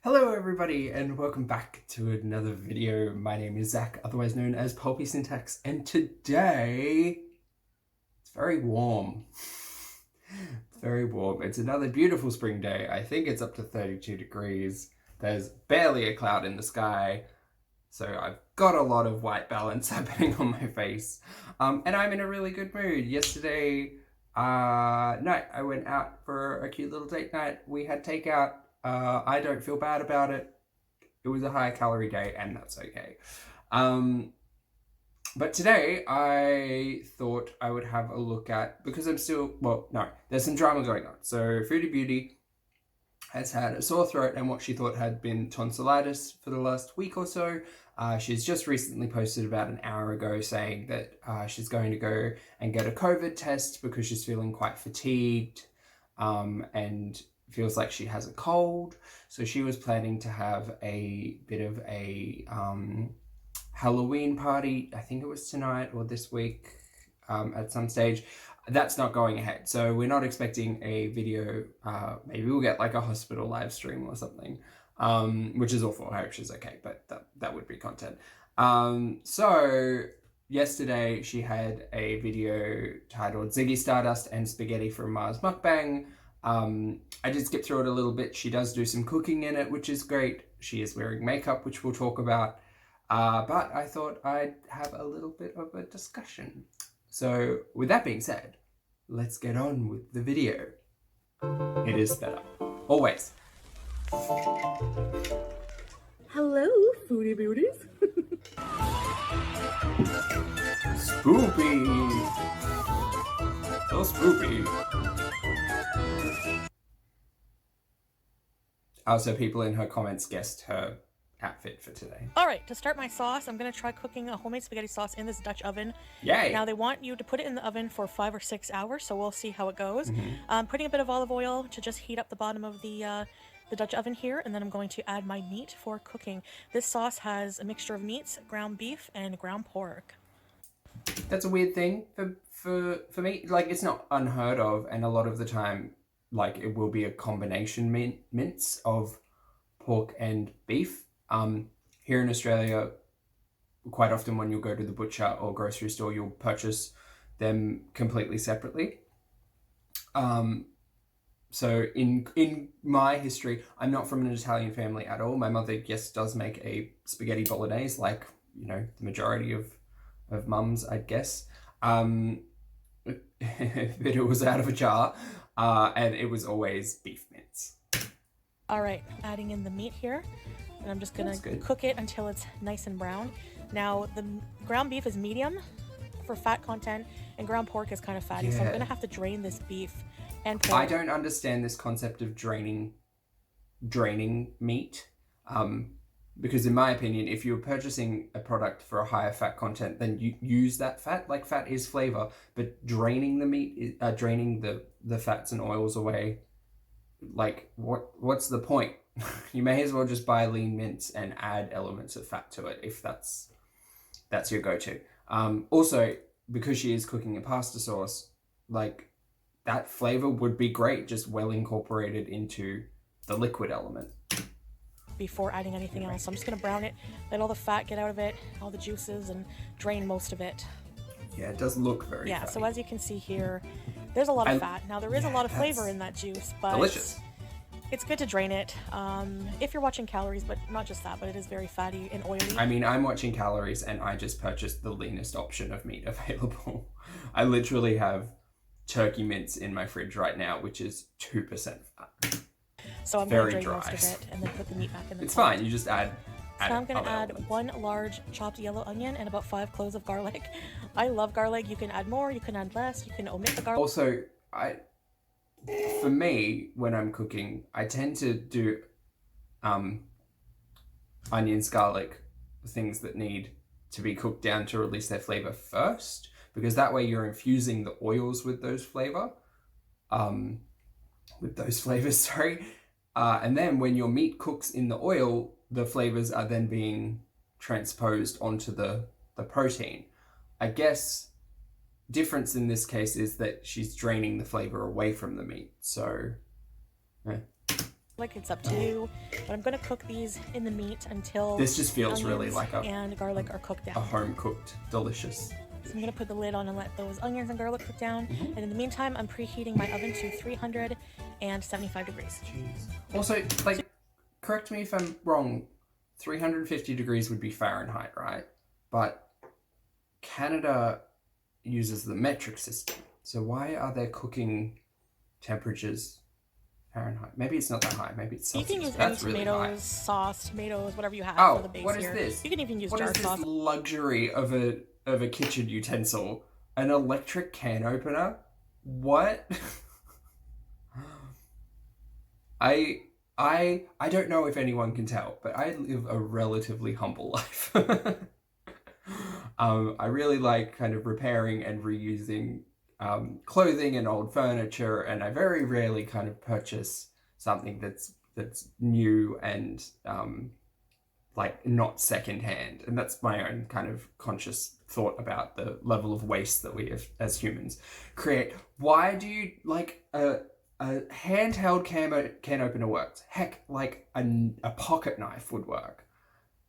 Hello everybody and welcome back to another video. My name is Zach, otherwise known as Pulpy Syntax, and today it's very warm. It's very warm. It's another beautiful spring day. I think it's up to 32 degrees. There's barely a cloud in the sky, so I've got a lot of white balance happening on my face. And I'm in a really good mood. Yesterday night I went out for a cute little date night. We had takeout. I don't feel bad about it. It was a high calorie day and that's okay. But today I thought I would have a look at, because I'm still, well, no, there's some drama going on. So Foodie Beauty has had a sore throat and what she thought had been tonsillitis for the last week or so. She's just recently posted about an hour ago saying that she's going to go and get a COVID test because she's feeling quite fatigued and feels like she has a cold. So she was planning to have a bit of a Halloween party. I think it was tonight or this week at some stage. That's not going ahead. So we're not expecting a video. Maybe we'll get like a hospital live stream or something, which is awful. I hope she's okay, but that would be content. So yesterday she had a video titled ZIGGY, Stardust and Spaghetti from Mars MUKBANG. I did skip through it a little bit. She does do some cooking in it, which is great. She is wearing makeup, which we'll talk about. But I thought I'd have a little bit of a discussion. So with that being said, let's get on with the video. It is better. Always. Hello, Foodie Beauties. Spoopy. So spoopy. Also, people in her comments guessed her outfit for today. All right, to start my sauce, I'm going to try cooking a homemade spaghetti sauce in this Dutch oven. Yay! Now, they want you to put it in the oven for 5 or 6 hours, so we'll see how it goes. Putting a bit of olive oil to just heat up the bottom of the Dutch oven here, and then I'm going to add my meat for cooking. This sauce has a mixture of meats, ground beef, and ground pork. That's a weird thing for me. Like, it's not unheard of, and a lot of the time, like, it will be a combination mince of pork and beef. Here in Australia, quite often when you go to the butcher or grocery store, you'll purchase them completely separately. So in my history, I'm not from an Italian family at all. My mother, yes, does make a spaghetti bolognese, like, you know, the majority of mums, I'd guess. But it was out of a jar, and it was always beef mince. All right, adding in the meat here, and I'm just gonna cook it until it's nice and brown. Now, the ground beef is medium for fat content, and ground pork is kind of fatty, so I'm gonna have to drain this beef and pork. I don't understand this concept of draining meat, because in my opinion, if you're purchasing a product for a higher fat content, then you use that fat. Like, fat is flavor, but draining the meat, draining the fats and oils away, like, what's the point? You may as well just buy lean mince and add elements of fat to it if that's your go-to. Also, because she is cooking a pasta sauce, like, that flavor would be great, just well incorporated into the liquid element. Before adding anything else. So I'm just going to brown it, let all the fat get out of it, all the juices, and drain most of it. Yeah, it does look very fatty. So as you can see here, there's a lot of fat. Now, there is a lot of flavor in that juice, but delicious. It's good to drain it if you're watching calories, but not just that, but it is very fatty and oily. I mean, I'm watching calories and I just purchased the leanest option of meat available. I literally have turkey mince in my fridge right now, which is 2% fat. So I'm going to drain most of it and then put the meat back in the pot. It's fine, you just add So I'm going to add 1 large chopped yellow onion and about 5 cloves of garlic. I love garlic. You can add more, you can add less, you can omit the garlic. Also, for me, when I'm cooking, I tend to do onions, garlic, things that need to be cooked down to release their flavor first, because that way you're infusing the oils with those flavors, sorry. And then when your meat cooks in the oil, the flavors are then being transposed onto the protein. I guess difference in this case is that she's draining the flavor away from the meat. So Like it's up to you, but I'm gonna cook these in the meat until This just feels onions really like and garlic are cooked a down. home-cooked, delicious. So I'm gonna put the lid on and let those onions and garlic cook down. And in the meantime, I'm preheating my oven to 375 degrees. Jeez. Also, like, correct me if I'm wrong, 350 degrees would be Fahrenheit, right? But Canada uses the metric system. So why are their cooking temperatures Fahrenheit? Maybe it's not that high. Maybe it's Celsius. You can use That's any really tomatoes, high. sauce, tomatoes, whatever you have Oh, for the base what is here. this? You can even use what jar is sauce. This luxury of a kitchen utensil? An electric can opener? What? I don't know if anyone can tell, but I live a relatively humble life. I really like kind of repairing and reusing clothing and old furniture, and I very rarely kind of purchase something that's new and like not secondhand. And that's my own kind of conscious thought about the level of waste that we have, as humans, create. Why do you like a handheld can opener works? Heck, like a pocket knife would work.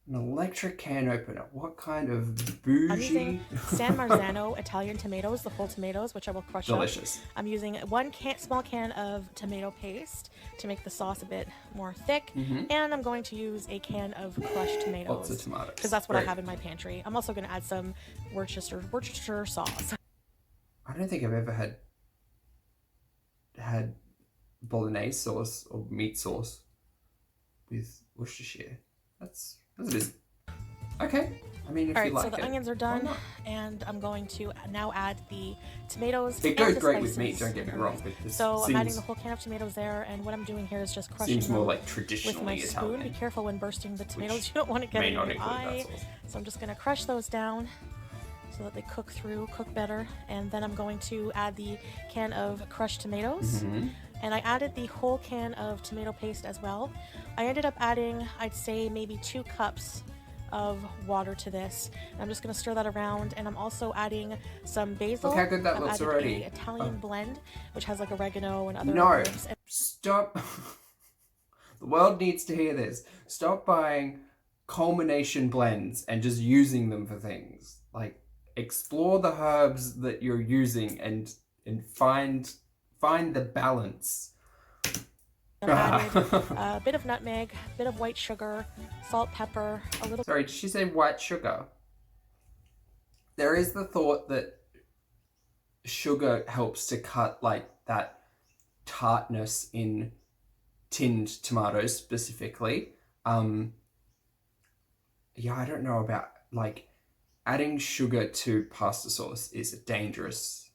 An electric can opener. What kind of bougie? I'm using San Marzano Italian tomatoes, the whole tomatoes, which I will crush Delicious. up. I'm using one small can of tomato paste to make the sauce a bit more thick, and I'm going to use a can of crushed tomatoes. Lots of tomatoes. Because that's what I have in my pantry. I'm also going to add some Worcestershire sauce. I don't think I've ever had bolognese sauce or meat sauce with Worcestershire. That's a bit... Okay. I mean, if you like it. Alright, so the onions are done, and I'm going to now add the tomatoes. It goes great with meat, don't get me wrong. So I'm adding the whole can of tomatoes there, and what I'm doing here is just crushing seems more them like traditionally with my spoon. Italian. Be careful when bursting the tomatoes. You don't want to get in your eye. So I'm just going to crush those down so that they cook better. And then I'm going to add the can of crushed tomatoes. And I added the whole can of tomato paste as well. I ended up adding, I'd say, maybe 2 cups of water to this. And I'm just going to stir that around, and I'm also adding some basil. Look how good that looks already. An Italian blend, which has like oregano and other No, herbs. Stop. The world needs to hear this. Stop buying culmination blends and just using them for things. Like, explore the herbs that you're using and find the balance. I added a bit of nutmeg, a bit of white sugar, salt, pepper, a little... Sorry, did she say white sugar? There is the thought that sugar helps to cut like that tartness in tinned tomatoes specifically. Yeah, I don't know about, like, adding sugar to pasta sauce is a dangerous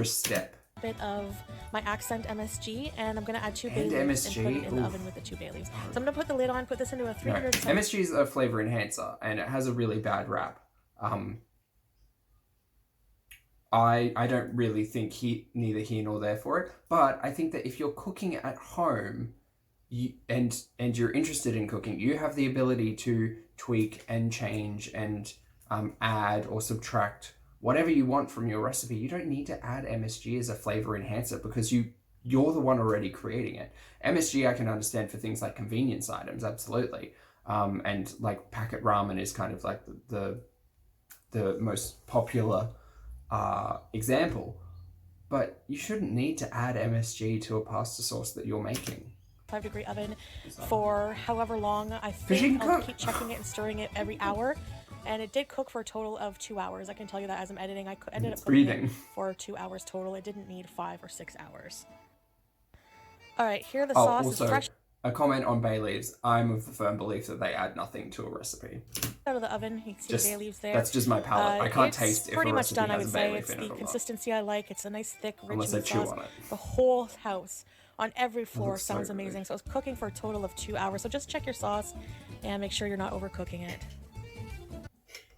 step. Bit of my accent MSG, and I'm going to add 2 bay leaves and put it in the oven with the 2 bay leaves. So I'm going to put the lid on, put this into a 300... No, MSG is a flavor enhancer, and it has a really bad rap. I don't really think neither here nor there for it, but I think that if you're cooking at home, and you're interested in cooking, you have the ability to tweak and change and add or subtract whatever you want from your recipe. You don't need to add MSG as a flavor enhancer because you're the one already creating it. MSG I can understand for things like convenience items, absolutely. And like packet ramen is kind of like the most popular example. But you shouldn't need to add MSG to a pasta sauce that you're making. 5-degree oven for however long. I think I'll keep checking it and stirring it every hour. And it did cook for a total of 2 hours. I can tell you that as I'm editing. I ended up cooking it for 2 hours total. It didn't need 5 or 6 hours. All right, here the sauce is fresh. A comment on bay leaves. I'm of the firm belief that they add nothing to a recipe. Out of the oven, you can see the bay leaves there. That's just my palate. I can't taste if a pretty much recipe done, I has would a bay say. leaf It's in it or the not. consistency I like. It's a nice, thick, rich Unless I chew sauce. on it. The whole house on every floor sounds so amazing. So it's cooking for a total of 2 hours. So just check your sauce and make sure you're not overcooking it.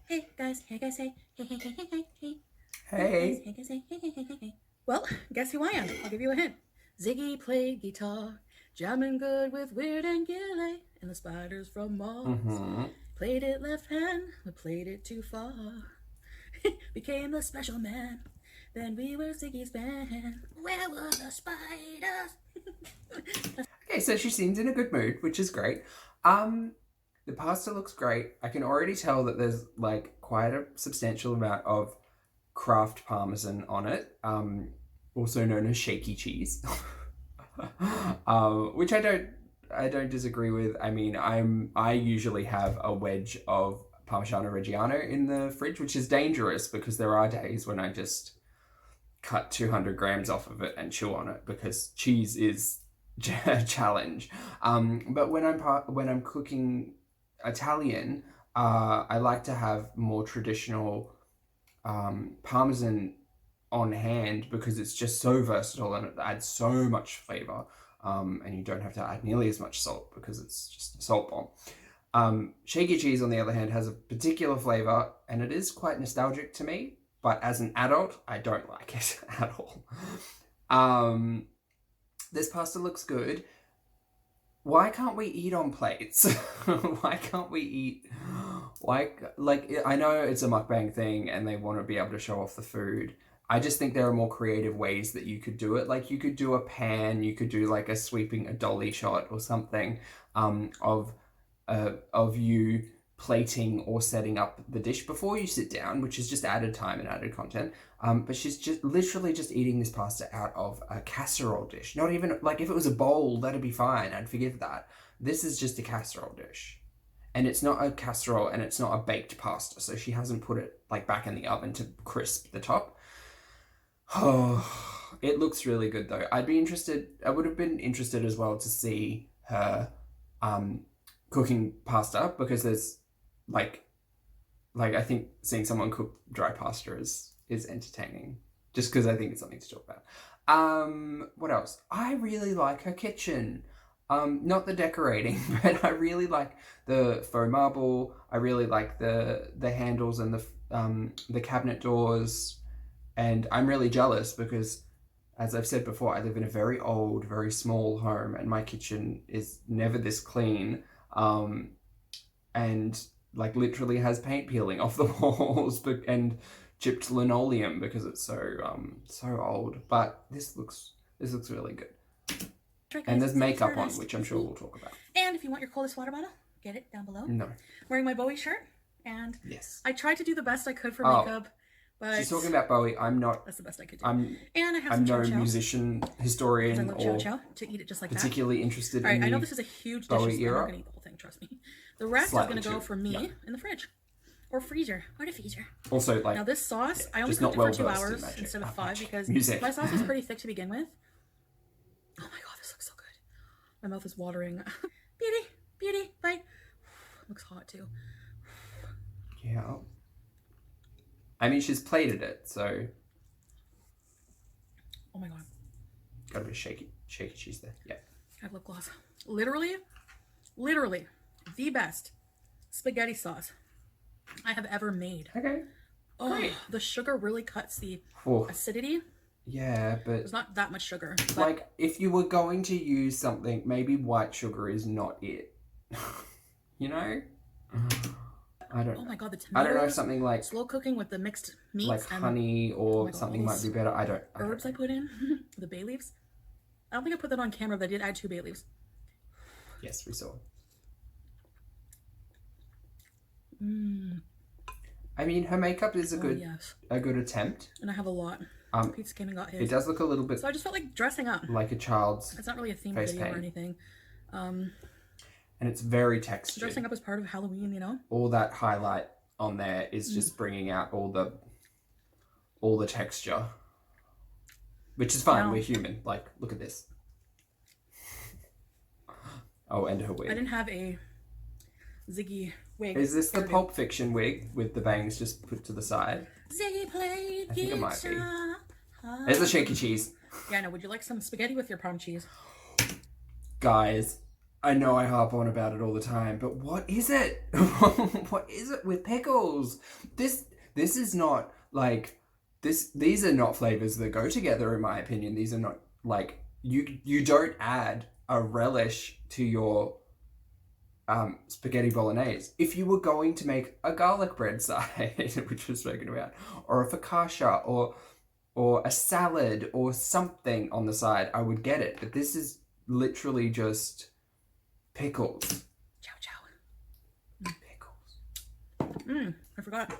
Hey guys, hey guys, hey, hey, hey, hey, hey, hey. Hey. Hey guys, hey, hey, hey, hey, hey. Well, guess who I am? I'll give you a hint. Ziggy played guitar, jamming good with Weird and Gilly and the Spiders from Mars. Played it left hand, but played it too far. Became the special man. Then we were Ziggy's band. Where were the spiders? Okay, so she seems in a good mood, which is great. The pasta looks great. I can already tell that there's like quite a substantial amount of Kraft Parmesan on it, also known as shaky cheese, which I don't disagree with. I mean, I usually have a wedge of Parmigiano Reggiano in the fridge, which is dangerous because there are days when I just cut 200 grams off of it and chew on it because cheese is a challenge. But when I'm cooking Italian, I like to have more traditional Parmesan on hand because it's just so versatile and it adds so much flavor. And you don't have to add nearly as much salt because it's just a salt bomb. Shaky cheese, on the other hand, has a particular flavor and it is quite nostalgic to me, but as an adult, I don't like it at all. This pasta looks good. Why can't we eat on plates? Why can't we eat? I know it's a mukbang thing and they want to be able to show off the food. I just think there are more creative ways that you could do it. Like you could do a pan, you could do like a dolly shot or something of you plating or setting up the dish before you sit down, which is just added time and added content. But she's just literally just eating this pasta out of a casserole dish. Not even like if it was a bowl, that'd be fine. I'd forgive that. This is just a casserole dish. And it's not a casserole and it's not a baked pasta. So she hasn't put it like back in the oven to crisp the top. Oh, it looks really good though. I would have been interested as well to see her cooking pasta because there's like I think seeing someone cook dry pasta is entertaining just because I think it's something to talk about. What else? I really like her kitchen. Not the decorating, but I really like the faux marble. I really like the handles and the cabinet doors. And I'm really jealous because, as I've said before, I live in a very old, very small home and my kitchen is never this clean. And like literally has paint peeling off the walls and chipped linoleum because it's so old. But this looks really good. And there's makeup on, which I'm sure we'll talk about. And if you want your coldest water bottle, get it down below. No. Wearing my Bowie shirt. And yes. I tried to do the best I could for makeup. But she's talking about Bowie. I'm not. That's the best I could do. I'm no musician, historian, or chow to eat it just like particularly interested in. All right, I know this is a huge dish. Bowie era. I'm not gonna eat the whole thing. Trust me. The rest Slightly is gonna go for me in the fridge, or freezer, or the freezer. Also, like now this sauce, I only cooked it for 2 hours instead of 5 because my sauce was pretty thick to begin with. Oh my god, this looks so good. My mouth is watering. Beauty, bite. Looks hot too. Yeah. I mean, she's plated it, so. Oh my god. Got a bit of shaky cheese there. Yeah. I have lip gloss. Literally, the best spaghetti sauce I have ever made. Okay. Oh, great. The sugar really cuts the acidity. Yeah, but there's not that much sugar. But like, if you were going to use something, maybe white sugar is not it. You know? I don't know. Oh my god, the tomatoes. I don't know, something like slow cooking with the mixed meats. Like honey or something might be better. I don't herbs I put in. The bay leaves. I don't think I put that on camera, but I did add 2 bay leaves. Yes, we saw. I mean, her makeup is a good attempt. And I have a lot. Pete's came and got his. It does look a little bit. So I just felt like dressing up. Like a child's. It's not really a theme video or anything. And it's very textured. Dressing up as part of Halloween, you know? All that highlight on there is just bringing out all the texture. Which is fine, we're human. Like, look at this. Oh, and her wig. I didn't have a Ziggy wig. Is this the Pulp Fiction wig with the bangs just put to the side? Ziggy played I think it might be. guitar. There's the shaky cheese. Yeah, no, would you like some spaghetti with your parm cheese? Guys, I know I harp on about it all the time, but what is it? What is it with pickles? This is not like these are not flavors that go together in my opinion. These are not like you don't add a relish to your spaghetti bolognese. If you were going to make a garlic bread side, which we're spoken about, or a focaccia or a salad or something on the side, I would get it. But this is literally just pickles. Chow chow. Pickles. I forgot.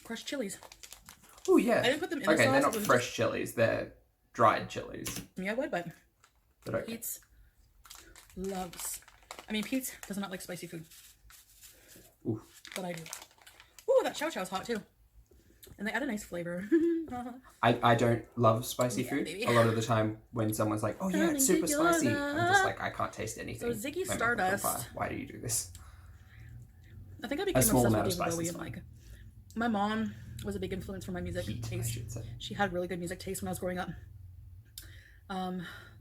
Crushed chilies. Oh yeah. I didn't put them in the okay, sauce. they're not fresh chilies. They're dried chilies. Yeah, I would, but okay. Pete's loves. I mean, Pete does not like spicy food. Ooh. But I do. Ooh, that chow chow's hot too. And they add a nice flavor. I don't love spicy food. baby. A lot of the time when someone's like, oh yeah, it's super spicy, I'm just like, I can't taste anything. So ZIGGY My mouth is on Stardust. fire. Why do you do this? I think I became small obsessed amount with of David spice Bowie. is And, fine. like, my mom was a big influence for my music Heat, I taste. should say. She had really good music taste when I was growing up.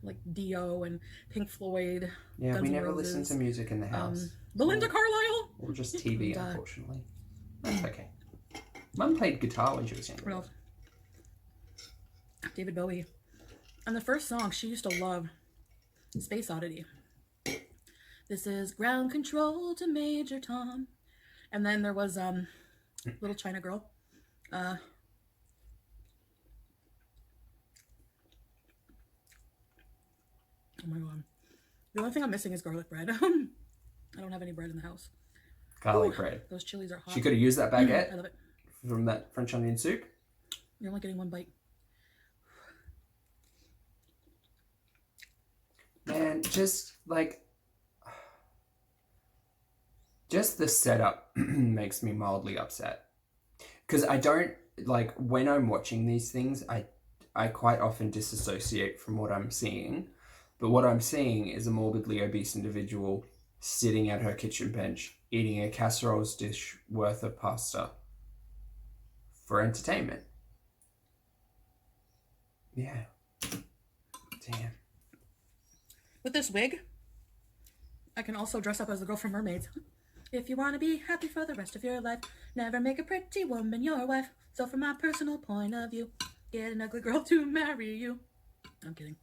Like Dio and Pink Floyd. Yeah, Guns we N' never Roses, listen to music in the house. Belinda Carlisle. Or just TV, And, unfortunately. That's okay. Mum played guitar when she was younger. What else? David Bowie. And the first song she used to love, Space Oddity. This is Ground Control to Major Tom. And then there was Little China Girl. Oh my god. The only thing I'm missing is garlic bread. I don't have any bread in the house. Garlic bread. Those chilies are hot. She could have used that baguette I love it. from that French onion soup. You're only getting one bite. Man, just like... Just the setup makes me mildly upset. Because I don't... Like, when I'm watching these things, I quite often disassociate from what I'm seeing. But what I'm seeing is a morbidly obese individual sitting at her kitchen bench, eating a casserole's dish worth of pasta for entertainment. Yeah. Damn. With this wig, I can also dress up as the girl from Mermaids. If you want to be happy for the rest of your life, never make a pretty woman your wife. So from my personal point of view, get an ugly girl to marry you. I'm kidding.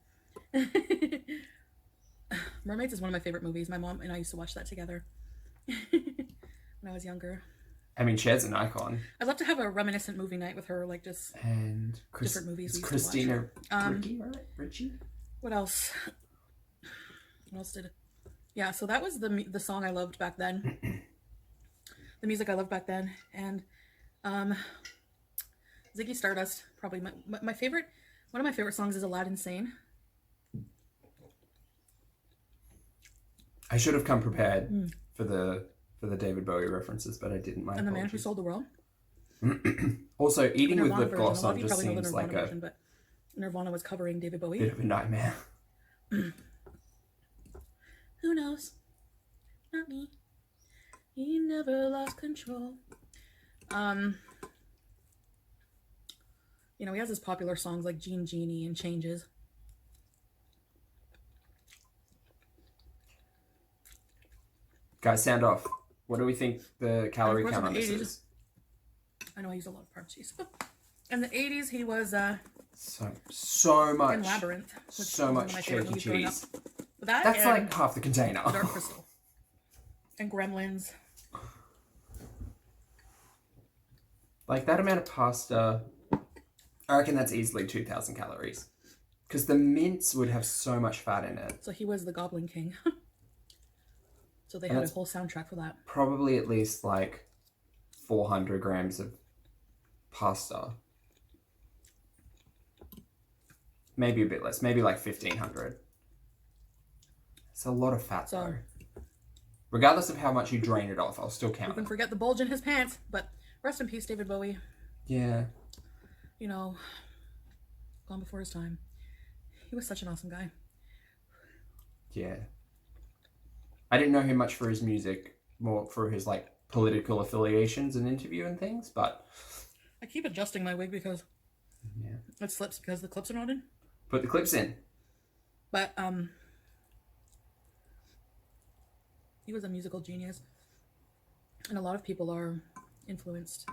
Mermaids is one of my favorite movies. My mom and I used to watch that together when I was younger. I mean, Cher's an icon. I'd love to have a reminiscent movie night with her, like just And different movies we used to Christina watch. Ricci, right? Richie? What else? What else did? Yeah, so that was the song I loved back then. The music I loved back then, and ZIGGY Stardust, probably my favorite. One of my favorite songs is Aladdin Sane. I should have come prepared for the David Bowie references, but I didn't. My And The Man Who apologies. Sold the World. Also, eating with Nirvana lip version. gloss A lot on of you just probably know the seems Nirvana like a version, but Nirvana was covering David Bowie. bit of a nightmare. Who knows? Not me. He never lost control. You know, he has his popular songs like Gene Genie and Changes. Guys, sound off. What do we think the calorie course, count in on the this 80s. is? I know I used a lot of parm cheese. In the 80s, he was So much. in Labyrinth. Which So was one much of my favorite shaky movies growing up. cheese. But that That's and like half the container. Dark Crystal. And Gremlins. Like that amount of pasta, I reckon that's easily 2,000 calories. Because the mince would have so much fat in it. So he was the Goblin King. So they And had a that's whole soundtrack for that. Probably at least like 400 grams of pasta. Maybe a bit less. Maybe like 1,500. It's a lot of fat So- though. Regardless of how much you drain it off, I'll still You count can it. forget the bulge in his pants, but rest in peace, David Bowie. Yeah. You know, gone before his time. He was such an awesome guy. Yeah. I didn't know him much for his music, more for his like political affiliations and interview and things, but I keep adjusting my wig because yeah. it slips because the clips are not in. Put the clips in. But he was a musical genius, and a lot of people were influenced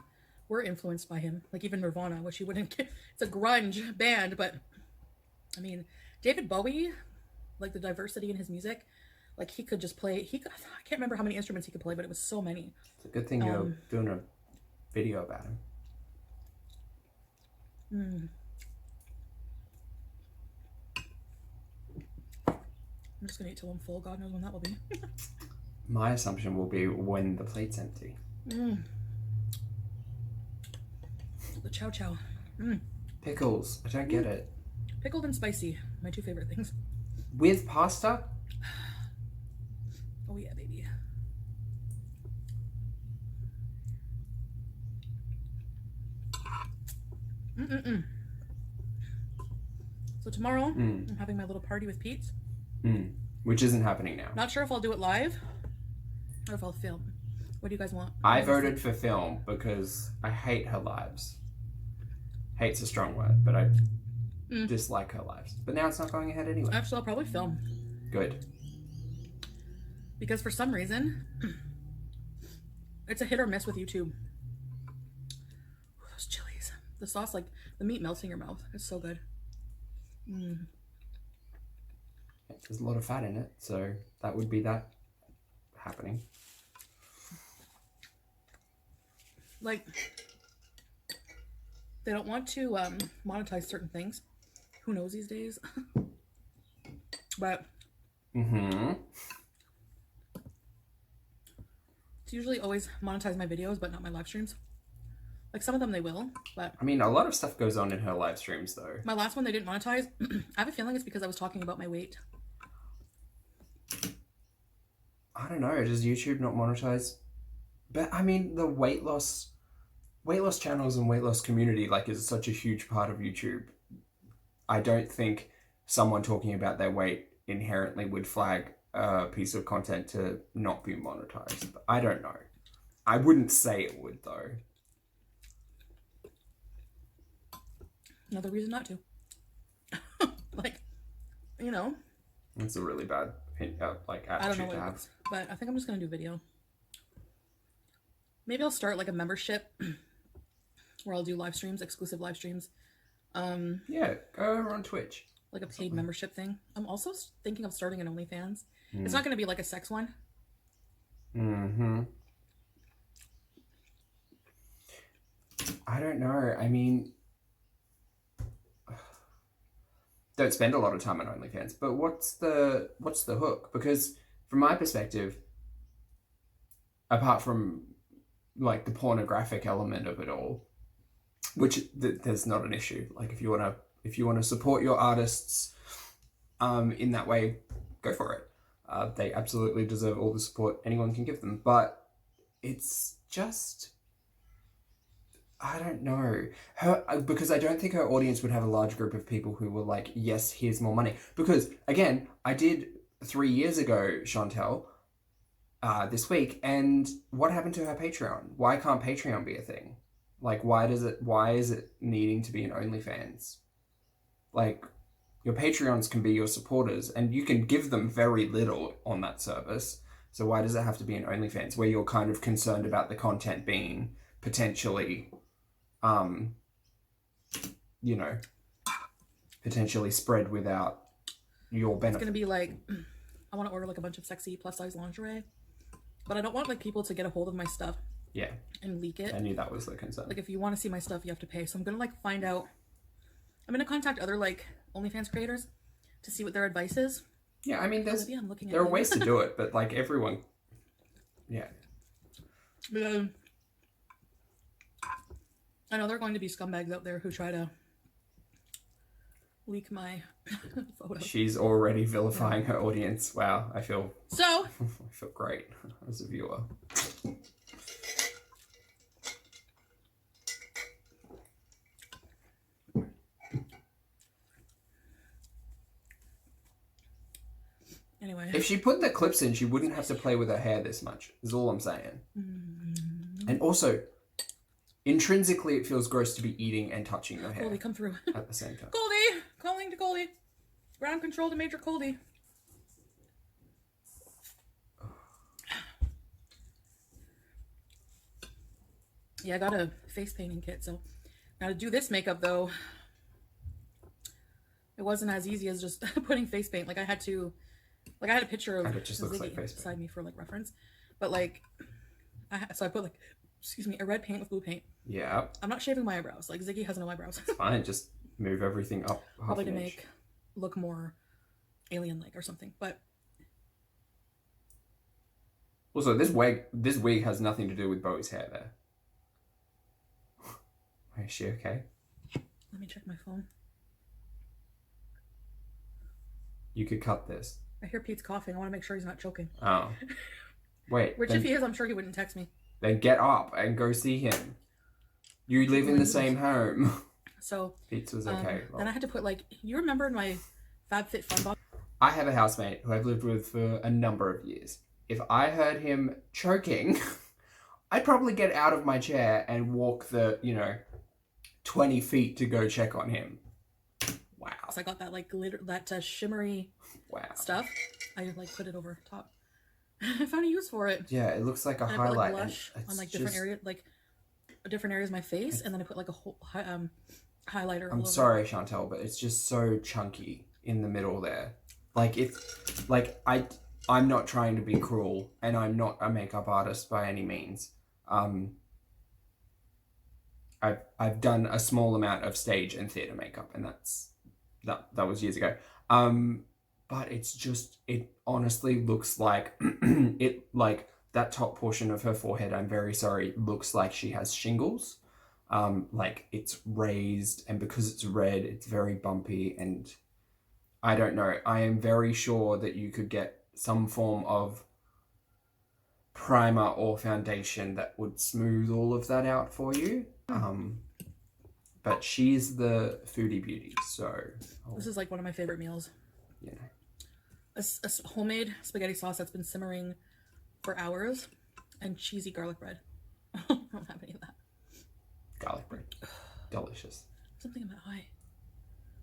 by him. Like even Nirvana, which you wouldn't get. It's a grunge band, but I mean, David Bowie, like the diversity in his music, like he could just play. I can't remember how many instruments he could play, but it was so many. It's a good thing you're doing a video about him. I'm just gonna eat till I'm full. God knows when that will be. My assumption will be when the plate's empty. The chow chow. Pickles. I don't get it. Pickled and spicy. My 2 favorite things. With pasta? Oh yeah, baby. So tomorrow, I'm having my little party with Pete. Which isn't happening now. Not sure if I'll do it live or if I'll film. What do you guys want? I voted for film because I hate her lives. Hate's a strong word, but I dislike her lives. But now it's not going ahead anyway. Actually, I'll probably film. Good. Because for some reason, it's a hit or miss with YouTube. Ooh, those chilies. The sauce, like, the meat melts in your mouth. It's so good. There's a lot of fat in it, so that would be that happening. Like, they don't want to monetize certain things. Who knows these days? But it's usually always monetize my videos, but not my live streams. Like, some of them they will, but... I mean, a lot of stuff goes on in her live streams, though. My last one they didn't monetize. I have a feeling it's because I was talking about my weight. I don't know, does YouTube not monetize? But, I mean, the weight loss channels and weight loss community, like, is such a huge part of YouTube. I don't think someone talking about their weight inherently would flag a piece of content to not be monetized. But I don't know. I wouldn't say it would, though. Another reason not to. Like, you know. It's a really bad like attitude I don't know what to it have. is, but I think I'm just gonna do video. Maybe I'll start like a membership where I'll do live streams, exclusive live streams. Yeah, go over on Twitch. Like a paid membership thing. I'm also thinking of starting an OnlyFans. It's not gonna be like a sex one. I don't know. I mean, don't spend a lot of time on OnlyFans, but what's the hook? Because from my perspective, apart from like the pornographic element of it all, which there's not an issue. Like if you wanna support your artists, in that way, go for it. They absolutely deserve all the support anyone can give them. But it's just, I don't know. Because I don't think her audience would have a large group of people who were like, yes, here's more money. Because, again, I did 3 years ago, Chantel, this week, and what happened to her Patreon? Why can't Patreon be a thing? Like, why is it needing to be an OnlyFans? Like, your Patreons can be your supporters, and you can give them very little on that service. So why does it have to be an OnlyFans, where you're kind of concerned about the content being potentially... you know, potentially spread without your benefit. It's gonna be like, I want to order like a bunch of sexy plus size lingerie, but I don't want like people to get a hold of my stuff. Yeah. And leak it. I knew that was the concern. Like if you want to see my stuff, you have to pay. So I'm gonna like find out. I'm gonna contact other like OnlyFans creators to see what their advice is. Yeah, I mean, Olivia, I'm looking at there are you. ways to do it, but like everyone, yeah. But, I know there are going to be scumbags out there who try to leak my photos. She's already vilifying her audience. Wow, I feel So I feel great as a viewer. anyway, If she put the clips in, she wouldn't have to play with her hair this much, is all I'm saying. And also, intrinsically, it feels gross to be eating and touching your hair Goldie, come through. at the same time. Goldie, calling to Goldie. Ground control to Major Goldie. Yeah, I got a face painting kit. So now to do this makeup though, it wasn't as easy as just putting face paint. Like I had a picture of And it just looks like Ziggy face paint. beside me for like reference, but like, so I put like, excuse me, a red paint with blue paint. Yeah, I'm not shaving my eyebrows. Like Ziggy has no eyebrows. fine. Just move everything up half Probably an to inch. make look more alien-like or something. But Also, this wig has nothing to do with Bowie's hair there. Is she okay? Let me check my phone. You could cut this. I hear Pete's coughing. I want to make sure he's not choking. Oh. Wait. Which, if he is, I'm sure he wouldn't text me. Then get up and go see him. You live in the same home. So Pete's was okay. Then I had to put, like, you remember in my FabFitFun box? I have a housemate who I've lived with for a number of years. If I heard him choking, I'd probably get out of my chair and walk the, 20 feet to go check on him. Wow. So I got that, like, glitter, that shimmery stuff. I, like, put it over top. I found a use for it. Yeah, it looks like a and highlight. I put, like, blush on, like, different areas, like, different areas of my face, and then I put, like, a whole highlighter. I'm sorry, Chantel, but it's just so chunky in the middle there. Like, it's like I'm not trying to be cruel, and I'm not a makeup artist by any means. I've done a small amount of stage and theater makeup, and that was years ago. But it honestly looks like that top portion of her forehead, I'm very sorry, looks like she has shingles. Like it's raised, and because it's red, it's very bumpy, and I don't know. I am very sure that you could get some form of primer or foundation that would smooth all of that out for you. But she's the Foodie Beauty, so... This is like one of my favorite meals. You know. A homemade spaghetti sauce that's been simmering for hours, and cheesy garlic bread. I don't have any of that. Garlic bread. Delicious. Something in my eye.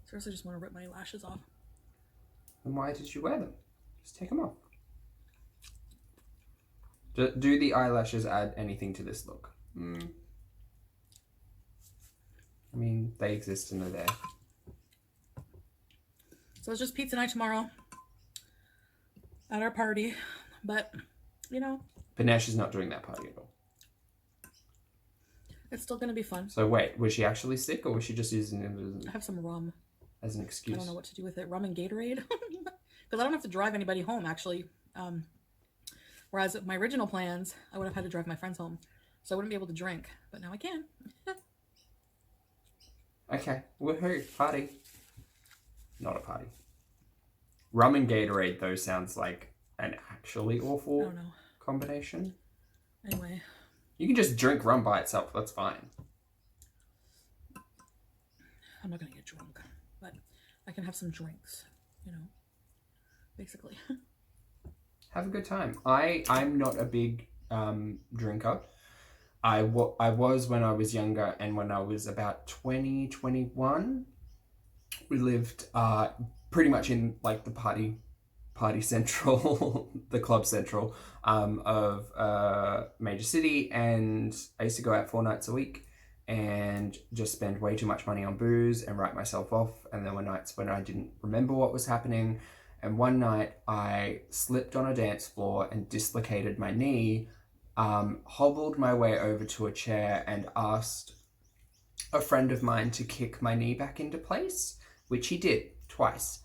Seriously, just want to rip my lashes off. Then why did you wear them? Just take them off. Do the eyelashes add anything to this look? I mean, they exist and they're there. So it's just Pete and I tomorrow at our party, but Panesh is not doing that party at all. It's still going to be fun. So wait, was she actually sick, or was she just using it I have some rum as an excuse? I don't know what to do with it. Rum and Gatorade, because I don't have to drive anybody home actually. Whereas my original plans, I would have had to drive my friends home, so I wouldn't be able to drink. But now I can. Okay, woohoo, party. Not a party. Rum and Gatorade, though, sounds like an actually awful combination. Anyway. You can just drink rum by itself, that's fine. I'm not going to get drunk, but I can have some drinks, basically. Have a good time. I'm not a big drinker. I was when I was younger, and when I was about 20, 21, we lived pretty much in like the party central, the club central of a major city, and I used to go out 4 nights a week and just spend way too much money on booze and write myself off. And there were nights when I didn't remember what was happening. And one night I slipped on a dance floor and dislocated my knee, hobbled my way over to a chair and asked a friend of mine to kick my knee back into place, which he did twice.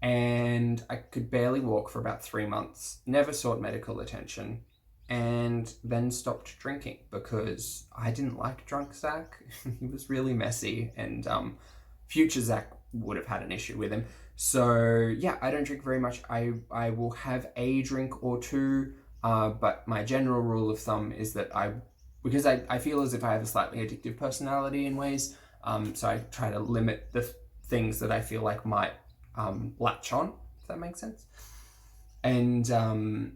And I could barely walk for about 3 months, never sought medical attention, and then stopped drinking because I didn't like drunk Zach. He was really messy, and future Zach would have had an issue with him. So yeah, I don't drink very much. I will have a drink or two, but my general rule of thumb is that because I feel as if I have a slightly addictive personality in ways, so I try to limit the things that I feel like might latch on, if that makes sense. And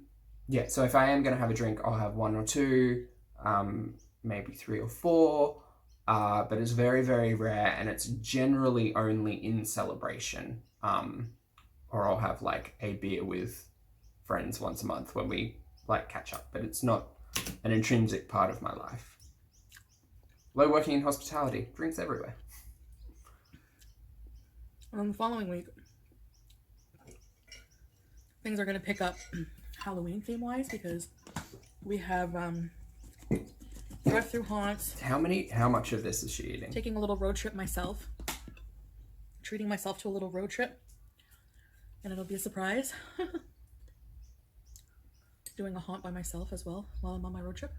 yeah, so if I am going to have a drink, I'll have 1 or 2, maybe 3 or 4, but it's very, very rare, and it's generally only in celebration. Or I'll have like a beer with friends once a month when we like catch up, but it's not an intrinsic part of my life. Although working in hospitality, drinks everywhere. And the following week, things are going to pick up Halloween theme wise, because we have drive-through haunts. How much of this is she eating? Taking a little road trip myself. Treating myself to a little road trip. And it'll be a surprise. doing a haunt by myself as well while I'm on my road trip.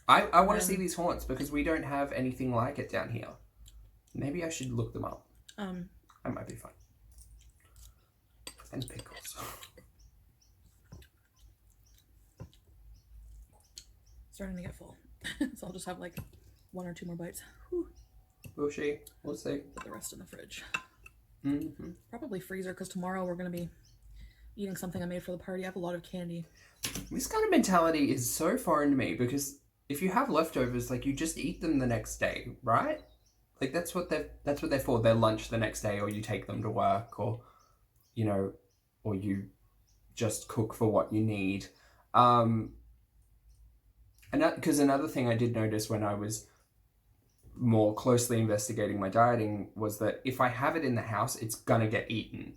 I want to see these haunts because we don't have anything like it down here. Maybe I should look them up. That might be fun. And pickles. Starting to get full. So I'll just have like 1 or 2 more bites. Whew. Will she? We'll see. Put the rest in the fridge. Mm-hmm. Probably freezer because tomorrow we're going to be eating something I made for the party. I have a lot of candy. This kind of mentality is so foreign to me because if you have leftovers, like you just eat them the next day, right? Like that's what they're for. They're lunch the next day, or you take them to work, or or you just cook for what you need. And because another thing I did notice when I was more closely investigating my dieting was that if I have it in the house, it's gonna get eaten.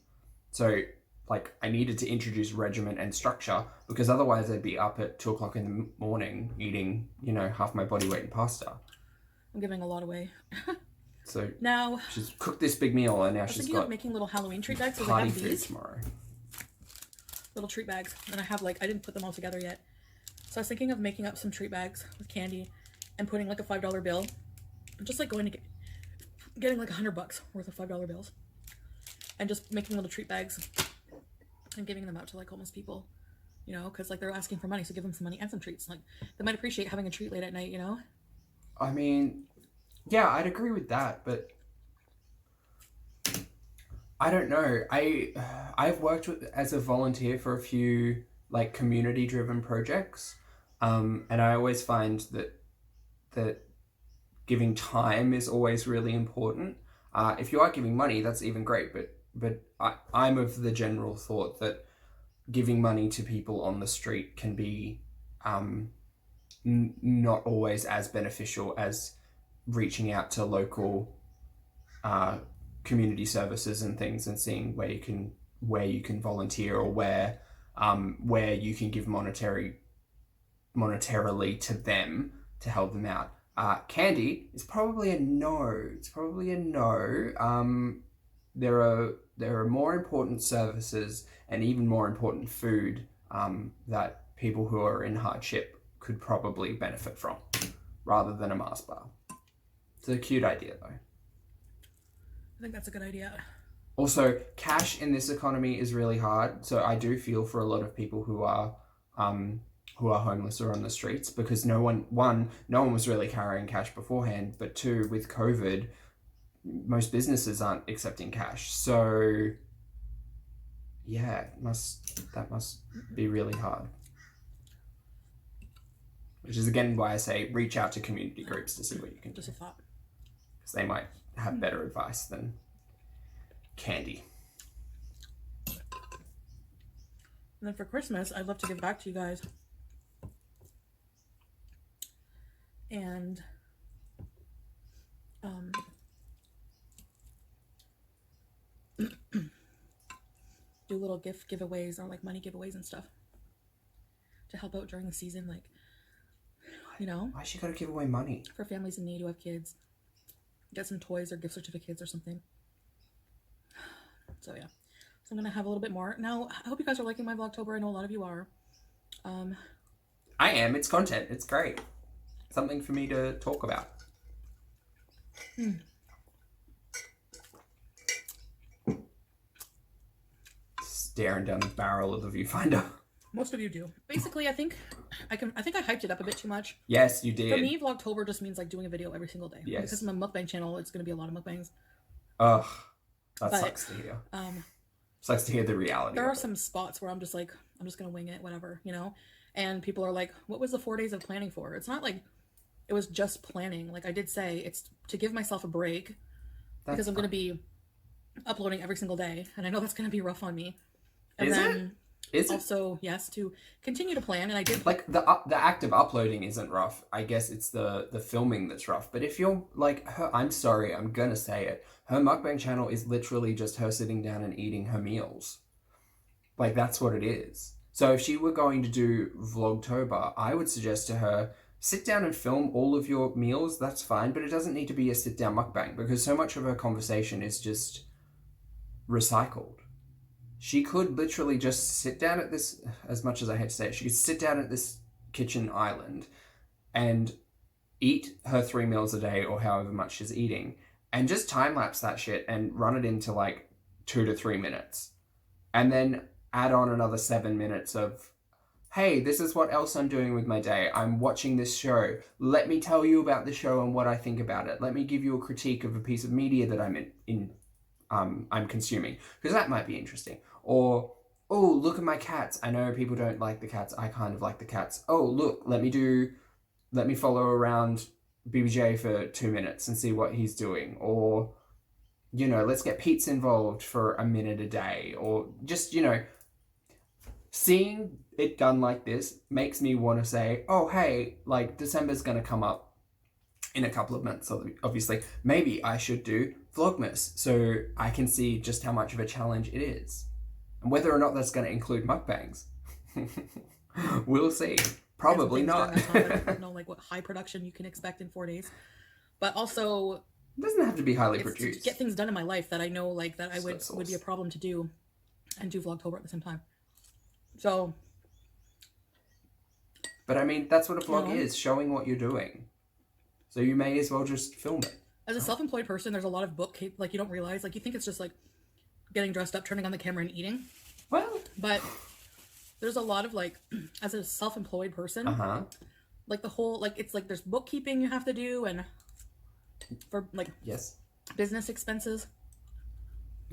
So like I needed to introduce regimen and structure because otherwise I'd be up at 2 o'clock in the morning eating, half my body weight in pasta. I'm giving a lot away. So now she's cooked this big meal and now she's got making little Halloween treat bags. So party I have food these tomorrow. Little treat bags, and I have I didn't put them all together yet. So I was thinking of making up some treat bags with candy and putting like a $5 bill. I'm just like going to getting like $100 worth of $5 bills and just making little treat bags and giving them out to like homeless people, because like they're asking for money, so give them some money and some treats. Like they might appreciate having a treat late at night, I mean, yeah, I'd agree with that, but I don't know. I've worked as a volunteer for a few like community driven projects, and I always find that giving time is always really important. If you are giving money, that's even great, but I'm of the general thought that giving money to people on the street can be not always as beneficial as reaching out to local community services and things and seeing where you can volunteer or where you can give monetarily to them to help them out. Candy is probably a no. It's probably a no. There are more important services and even more important food that people who are in hardship could probably benefit from, rather than a Mars bar. It's a cute idea, though. I think that's a good idea. Also, cash in this economy is really hard, so I do feel for a lot of people who are homeless or on the streets, because no one was really carrying cash beforehand, but 2, with COVID, most businesses aren't accepting cash. So yeah, that must be really hard. Which is again why I say reach out to community groups to see what you can do. Just a thought. Because they might have better advice than candy. And then for Christmas, I'd love to give back to you guys. And do little gift giveaways or like money giveaways and stuff to help out during the season, like, Why she gotta give away money? For families in need who have kids. Get some toys or gift certificates or something. So yeah. So I'm gonna have a little bit more. Now, I hope you guys are liking my Vlogtober. I know a lot of you are. I am. It's content. It's great. Something for me to talk about. Staring down the barrel of the viewfinder. Most of you do. Basically, I think I hyped it up a bit too much. Yes, you did. For me, Vlogtober just means like doing a video every single day. Yes. Because on my mukbang channel, it's going to be a lot of mukbangs. Ugh, that sucks to hear. Sucks to hear the reality. There are some spots where I'm just like, I'm just going to wing it, whatever, And people are like, what was the 4 days of planning for? It's not like it was just planning. Like I did say, it's to give myself a break because I'm going to be uploading every single day. And I know that's going to be rough on me. And then also, yes, to continue to plan. And I did like the act of uploading isn't rough. I guess it's the filming that's rough. But if you're like her, I'm sorry, I'm gonna say it. Her mukbang channel is literally just her sitting down and eating her meals. Like that's what it is. So if she were going to do Vlogtober, I would suggest to her, sit down and film all of your meals. That's fine, but it doesn't need to be a sit down mukbang because so much of her conversation is just recycled. she could literally just sit down at this, as much as I hate to say it, she could sit down at this kitchen island and eat her 3 meals a day or however much she's eating and just time lapse that shit and run it into like 2 to 3 minutes. And then add on another 7 minutes of, hey, this is what else I'm doing with my day. I'm watching this show. Let me tell you about the show and what I think about it. Let me give you a critique of a piece of media that I'm consuming, because that might be interesting. Or, oh, look at my cats. I know people don't like the cats. I kind of like the cats. Oh, look, let me follow around BBJ for 2 minutes and see what he's doing. Or, you know, let's get Pete's involved for a minute a day. Or just, you know, seeing it done like this makes me want to say, oh, hey, like December's going to come up in a couple of months, obviously. Maybe I should do Vlogmas so I can see just how much of a challenge it is. And whether or not that's going to include mukbangs, we'll see. Probably not. I don't know like what high production you can expect in 4 days. But also, it doesn't have to be highly produced. To get things done in my life that I know like that I would be a problem to do and do Vlogtober at the same time. So, but I mean, that's what a vlog is, showing what you're doing. So you may as well just film it. As a self-employed person, there's a lot of like you don't realize, like you think it's just like getting dressed up, turning on the camera and eating. Well, but there's a lot of like, as a self-employed person, like the whole, like it's like there's bookkeeping you have to do and for like business expenses.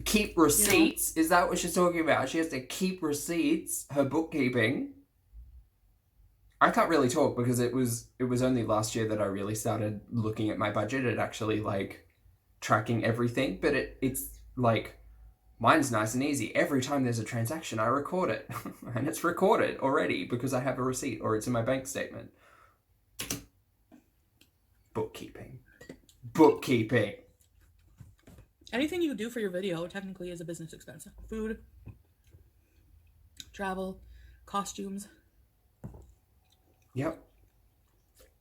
Keep receipts. You know? Is that what she's talking about? She has to keep receipts, her bookkeeping. I can't really talk because it was only last year that I really started looking at my budget and actually like tracking everything. But it's like, mine's nice and easy. Every time there's a transaction, I record it. And it's recorded already because I have a receipt or it's in my bank statement. Bookkeeping. Bookkeeping. Anything you do for your video technically is a business expense. Food, travel, costumes. Yep.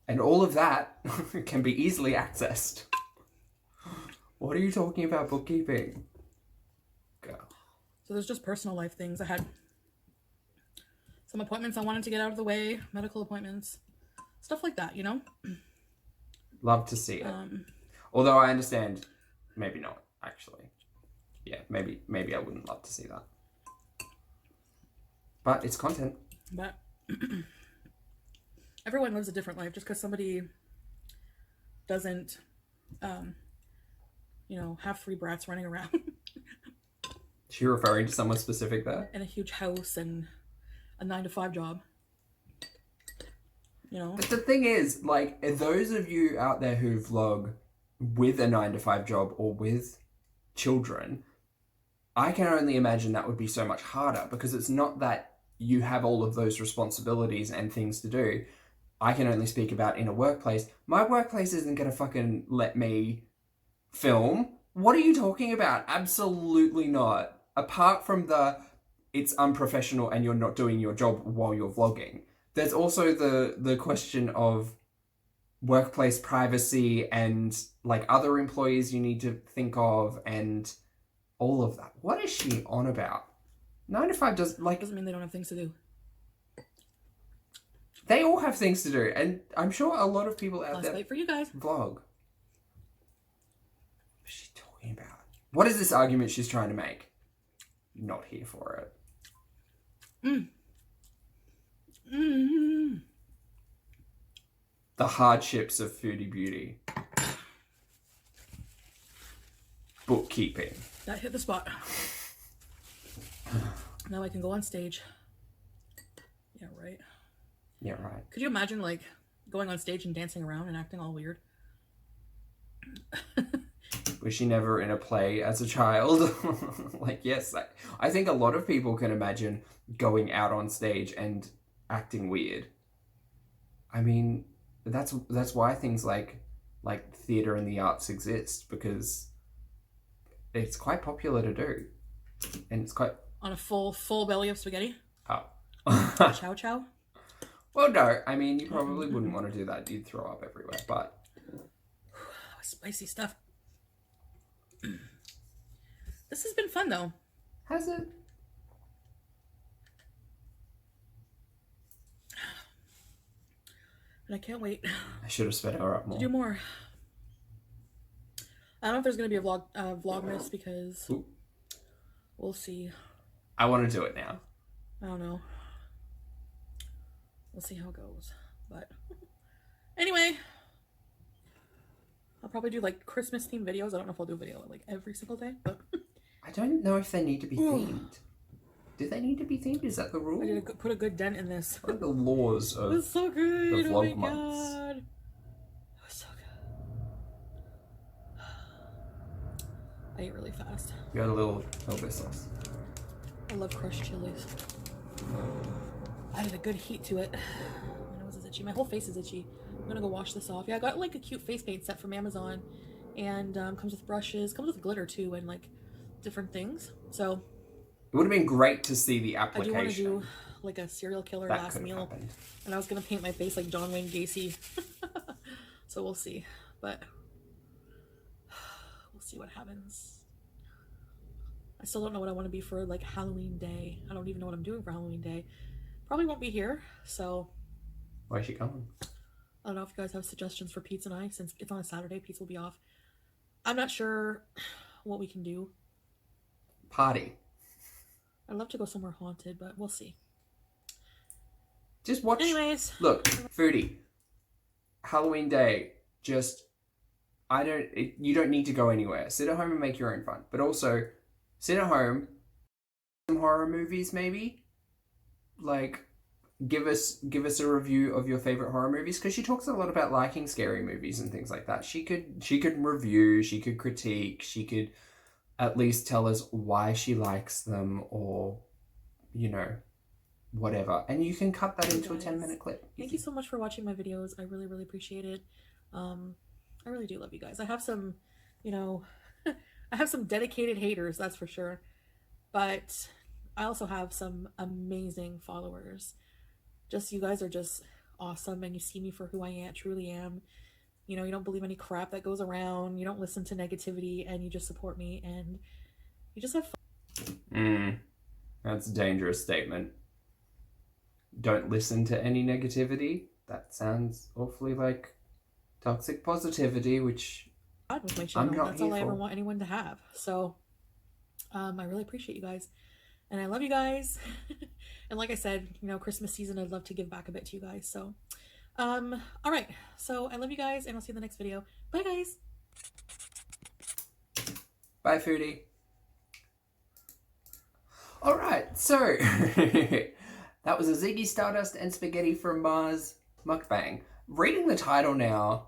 And all of that can be easily accessed. What are you talking about bookkeeping? Go. So there's just personal life things. I had some appointments I wanted to get out of the way, medical appointments, stuff like that, you know? Love to see it. Although I understand, maybe not, actually. Yeah, maybe I wouldn't love to see that. But it's content. But everyone lives a different life. Just because somebody doesn't, you know, have 3 brats running around. Is she referring to someone specific there? And a huge house and a 9-to-5 job. You know? But the thing is, like, those of you out there who vlog with a 9-to-5 job or with children, I can only imagine that would be so much harder because it's not that you have all of those responsibilities and things to do. I can only speak about in a workplace. My workplace isn't going to fucking let me film. What are you talking about? Absolutely not. Apart from it's unprofessional and you're not doing your job while you're vlogging. There's also the question of workplace privacy and like other employees you need to think of and all of that. What is she on about? 9-to-5 doesn't mean they don't have things to do. They all have things to do, and I'm sure a lot of people out there for you guys vlog. What is she talking about? What is this argument she's trying to make? Not here for it. The hardships of Foodie Beauty. Bookkeeping. That hit the spot. Now I can go on stage. Yeah, right. Yeah, right. Could you imagine, like, going on stage and dancing around and acting all weird? Was she never in a play as a child? Like, yes. I think a lot of people can imagine going out on stage and acting weird. I mean, that's why things like theatre and the arts exist, because it's quite popular to do. And it's quite... On a full belly of spaghetti? Oh. Chow chow? Well, no. I mean, you probably wouldn't want to do that. You'd throw up everywhere, but... Spicy stuff. This has been fun, though. Has it? And I can't wait I should have sped her up to more. do more. I don't know if there's gonna be a vlogmas because Ooh. we'll see. I want to do it now. I don't know. We'll see how it goes. But anyway, I'll probably do like Christmas themed videos. I don't know if I'll do a video like every single day, but I don't know if they need to be themed. Do they need to be themed? Is that the rule? I did put a good dent in this. What are the laws of It was so good. the Oh my vlog months? god. It was so good. I ate really fast. You got a little bit sauce. I love crushed chilies. I added a good heat to it. My nose is itchy. My whole face is itchy. I'm gonna go wash this off. Yeah, I got like a cute face paint set from Amazon, and comes with brushes, comes with glitter too, and like different things. So It would have been great to see the I application. do want to do like a serial killer That last could have meal, happened. and I was gonna paint my face like John Wayne Gacy. So we'll see, but we'll see what happens. I still don't know what I want to be for like Halloween Day. I don't even know what I'm doing for Halloween Day. Probably won't be here, so Where's she going? I don't know if you guys have suggestions for Pete and I, since it's on a Saturday. Pete will be off. I'm not sure what we can do. Party. I'd love to go somewhere haunted, but we'll see. Just watch. Anyways. Look, Foodie. Halloween Day. Just, you don't need to go anywhere. Sit at home and make your own fun. But also, sit at home, some horror movies maybe. Like, give us a review of your favorite horror movies, because she talks a lot about liking scary movies and things like that. She could review, she could critique, she could at least tell us why she likes them, or you know, whatever, and you can cut that into a 10-minute clip. Thank you so much for watching my videos. I really, really appreciate it. I really do love you guys. I have some, you know, I have some dedicated haters, that's for sure, but I also have some amazing followers. Just, you guys are just awesome, and you see me for who I truly am. You know, you don't believe any crap that goes around, you don't listen to negativity, and you just support me, and you just have fun. That's a dangerous statement. Don't listen to any negativity. That sounds awfully like toxic positivity, which With my channel, I'm not that's all I here ever for. want anyone to have. So, I really appreciate you guys, and I love you guys. And like I said, you know, Christmas season, I'd love to give back a bit to you guys. So, all right. So I love you guys, and I'll see you in the next video. Bye, guys. Bye, Foodie. All right, so that was a Ziggy, Stardust and Spaghetti from Mars mukbang. Reading the title now,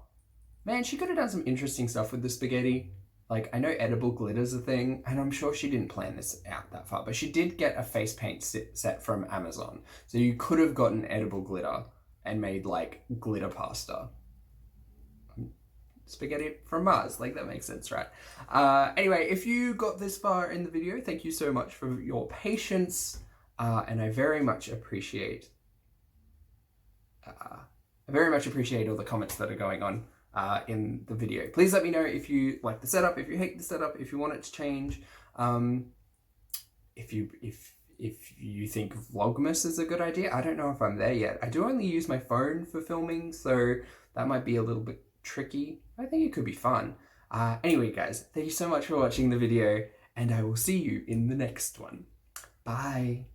man, she could have done some interesting stuff with the spaghetti. Like, I know edible glitter's a thing, and I'm sure she didn't plan this out that far, but she did get a face paint set from Amazon. So you could have gotten edible glitter and made, like, glitter pasta. Spaghetti from Mars, like, that makes sense, right? Anyway, if you got this far in the video, thank you so much for your patience, and I very much appreciate all the comments that are going on in the video. Please let me know if you like the setup, if you hate the setup, if you want it to change, if you think Vlogmas is a good idea. I don't know if I'm there yet. I do only use my phone for filming, so that might be a little bit tricky. I think it could be fun. Anyway, guys, thank you so much for watching the video, and I will see you in the next one. Bye.